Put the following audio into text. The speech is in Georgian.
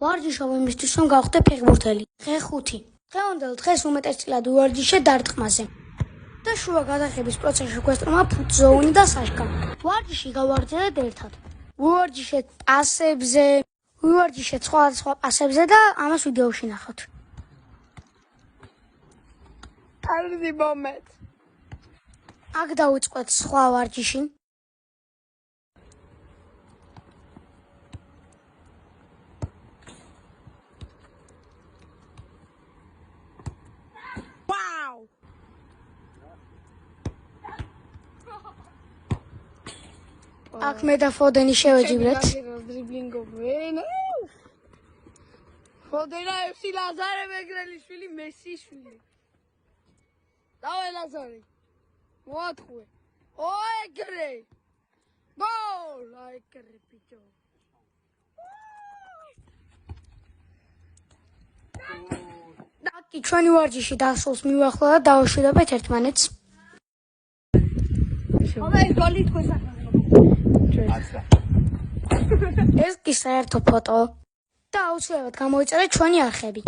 ვარჯიშობ იმისთვის, რომ გავხდე ფეხბურთელი. დღე 5. დღევანდელ დღეს უმეტესწილად ვივარჯიშე დარტყმაზე. და შუა გადაღების პროცესში გვესწრომა ფუტზოუნი და საშკა. ვარჯიში გავაგრძელებთ ერთად. ვივარჯიშეთ პასებზე, ვივარჯიშეთ სხვადასხვა პასებზე და ამას ვიდეოში ნახავთ. კარგი მომენტ. აქ დავიწყოთ სხვა ვარჯიში. Wow! აქ მე და ფოდენი შევეჯიბრეთ. დრიბლინგობენ. ფოდენა FC ლაზარე მეგრელიშვილი, მესიშვილი. დავე ლაზარი. მოათხოვე. ოეგრე. გოლ! აიგრე ბიჭო. აკი ჩვენი ვარჯიში დასრულს მივახლა და დავუშვიდობეთ ერთმანეთს. აბა ეს გოლი თქვენს აცა. ეს კი საერთო ფოტო და აუცილებლად გამოიწერეთ ჩვენი არხები.